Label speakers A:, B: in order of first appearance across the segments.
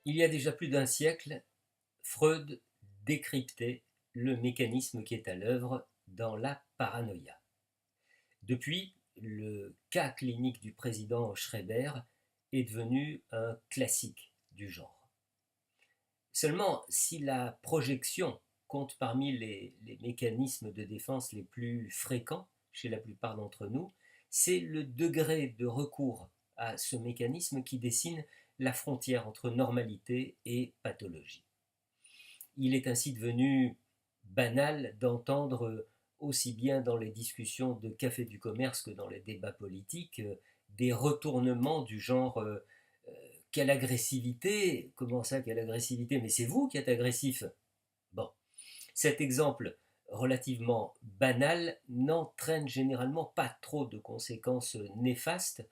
A: Il y a déjà plus d'un siècle, Freud décryptait le mécanisme qui est à l'œuvre dans la paranoïa. Depuis, le cas clinique du président Schreiber est devenu un classique du genre. Seulement, si la projection compte parmi les mécanismes de défense les plus fréquents chez la plupart d'entre nous, c'est le degré de recours à ce mécanisme qui dessine la frontière entre normalité et pathologie. Il est ainsi devenu banal d'entendre, aussi bien dans les discussions de café du commerce que dans les débats politiques, des retournements du genre quelle agressivité, comment ça, quelle agressivité, mais c'est vous qui êtes agressif. Bon, cet exemple relativement banal n'entraîne généralement pas trop de conséquences néfastes,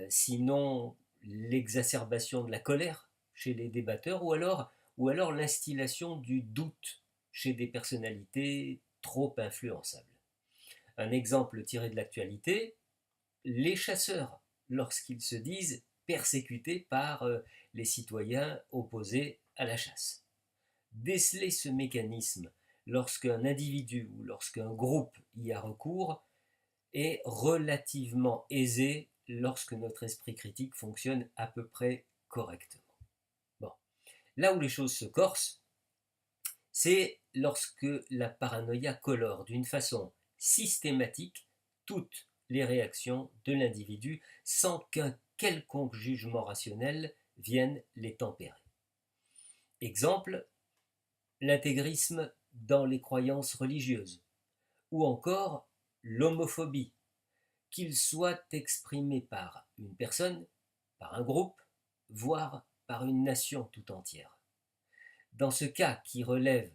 A: sinon l'exacerbation de la colère chez les débatteurs ou alors l'instillation du doute chez des personnalités trop influençables. Un exemple tiré de l'actualité, les chasseurs, lorsqu'ils se disent persécutés par les citoyens opposés à la chasse. Déceler ce mécanisme lorsqu'un individu ou lorsqu'un groupe y a recours est relativement aisé lorsque notre esprit critique fonctionne à peu près correctement. Bon. Là où les choses se corsent, c'est lorsque la paranoïa colore d'une façon systématique toutes les réactions de l'individu sans qu'un quelconque jugement rationnel vienne les tempérer. Exemple, l'intégrisme dans les croyances religieuses, ou encore l'homophobie, qu'il soit exprimé par une personne, par un groupe, voire par une nation tout entière. Dans ce cas qui relève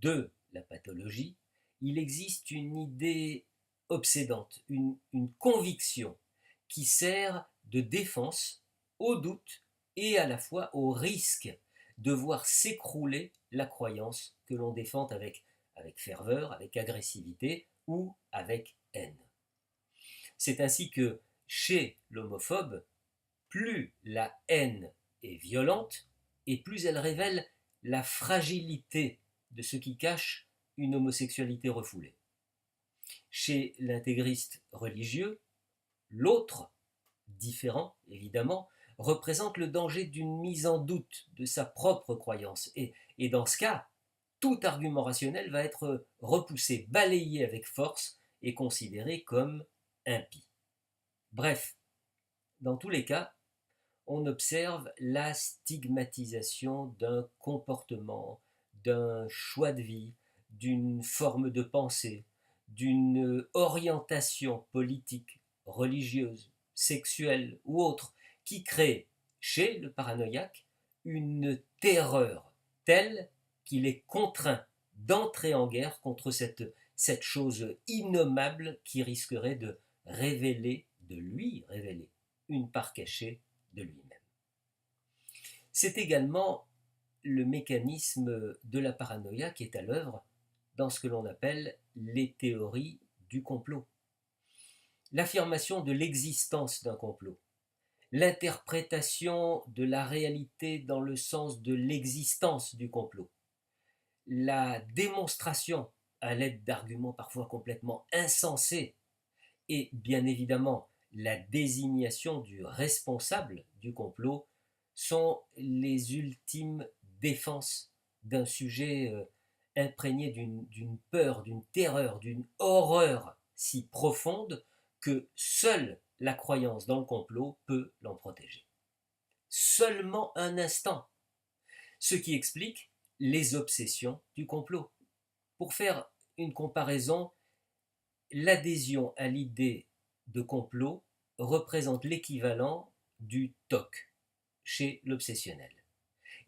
A: de la pathologie, il existe une idée obsédante, une conviction qui sert de défense au doute et à la fois au risque de voir s'écrouler la croyance que l'on défend avec ferveur, avec agressivité ou avec haine. C'est ainsi que chez l'homophobe, plus la haine est violente et plus elle révèle la fragilité de ce qui cache une homosexualité refoulée. Chez l'intégriste religieux, l'autre, différent évidemment, représente le danger d'une mise en doute de sa propre croyance. Et dans ce cas, tout argument rationnel va être repoussé, balayé avec force et considéré comme impie. Bref, dans tous les cas, on observe la stigmatisation d'un comportement, d'un choix de vie, d'une forme de pensée, d'une orientation politique, religieuse, sexuelle ou autre, qui crée chez le paranoïaque une terreur telle qu'il est contraint d'entrer en guerre contre cette chose innommable qui risquerait de lui révéler une part cachée de lui-même. C'est également le mécanisme de la paranoïa qui est à l'œuvre dans ce que l'on appelle les théories du complot. L'affirmation de l'existence d'un complot, l'interprétation de la réalité dans le sens de l'existence du complot, la démonstration à l'aide d'arguments parfois complètement insensés et bien évidemment la désignation du responsable du complot sont les ultimes défenses d'un sujet imprégné d'une peur, d'une terreur, d'une horreur si profonde que seule la croyance dans le complot peut l'en protéger. Seulement un instant, ce qui explique les obsessions du complot. Pour faire une comparaison, l'adhésion à l'idée de complot représente l'équivalent du TOC chez l'obsessionnel.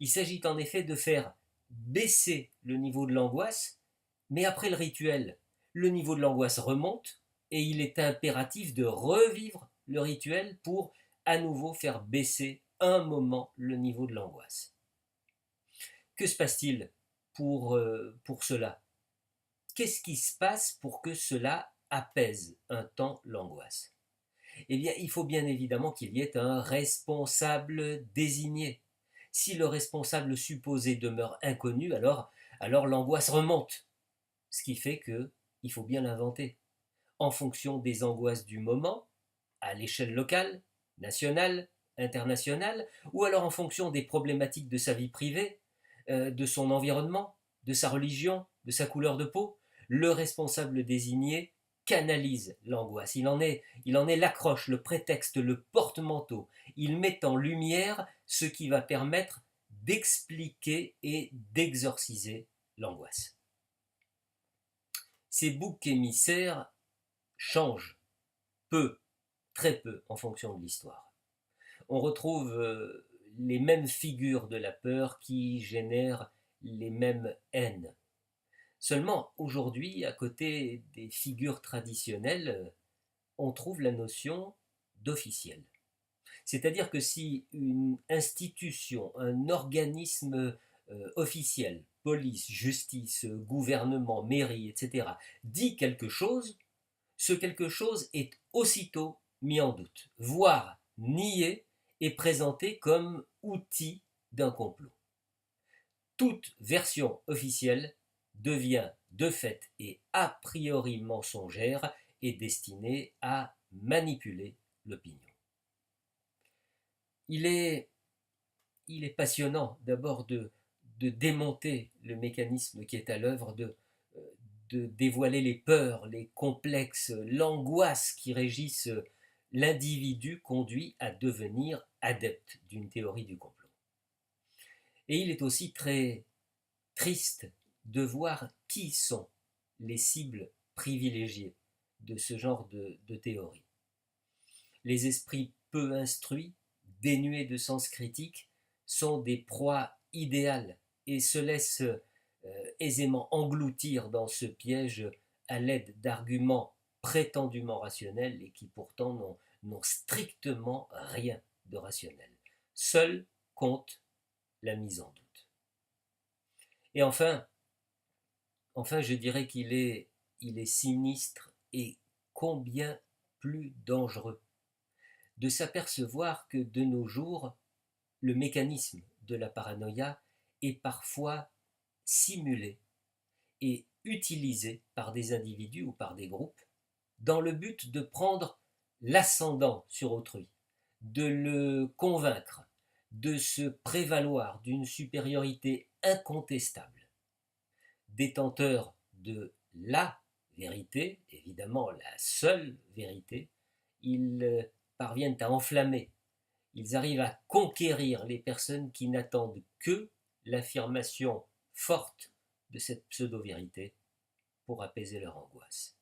A: Il s'agit en effet de faire baisser le niveau de l'angoisse, mais après le rituel, le niveau de l'angoisse remonte et il est impératif de revivre le rituel pour à nouveau faire baisser un moment le niveau de l'angoisse. Que se passe-t-il pour cela? Qu'est-ce qui se passe pour que cela apaise un temps l'angoisse? Eh bien, il faut bien évidemment qu'il y ait un responsable désigné. Si le responsable supposé demeure inconnu, alors l'angoisse remonte, ce qui fait qu'il faut bien l'inventer, en fonction des angoisses du moment, à l'échelle locale, nationale, internationale, ou alors en fonction des problématiques de sa vie privée, de son environnement, de sa religion, de sa couleur de peau. Le responsable désigné canalise l'angoisse. Il en est l'accroche, le prétexte, le porte-manteau. Il met en lumière ce qui va permettre d'expliquer et d'exorciser l'angoisse. Ces boucs émissaires changent peu, très peu, en fonction de l'histoire. On retrouve les mêmes figures de la peur qui génèrent les mêmes haines. Seulement, aujourd'hui, à côté des figures traditionnelles, on trouve la notion d'officiel. C'est-à-dire que si une institution, un organisme officiel, police, justice, gouvernement, mairie, etc., dit quelque chose, ce quelque chose est aussitôt mis en doute, voire nié et présenté comme outil d'un complot. Toute version officielle devient de fait et a priori mensongère et destinée à manipuler l'opinion. Il est passionnant d'abord de démonter le mécanisme qui est à l'œuvre, de dévoiler les peurs, les complexes, l'angoisse qui régissent l'individu conduit à devenir adepte d'une théorie du complot. Et il est aussi très triste de voir qui sont les cibles privilégiées de ce genre de théorie. Les esprits peu instruits, dénués de sens critique, sont des proies idéales et se laissent aisément engloutir dans ce piège à l'aide d'arguments prétendument rationnels et qui pourtant n'ont strictement rien de rationnel. Seul compte la mise en doute. Et enfin je dirais qu'il est sinistre et combien plus dangereux de s'apercevoir que de nos jours, le mécanisme de la paranoïa est parfois simulé et utilisé par des individus ou par des groupes dans le but de prendre l'ascendant sur autrui, de le convaincre, de se prévaloir d'une supériorité incontestable. Détenteurs de la vérité, évidemment la seule vérité, ils parviennent à enflammer, ils arrivent à conquérir les personnes qui n'attendent que l'affirmation forte de cette pseudo-vérité pour apaiser leur angoisse.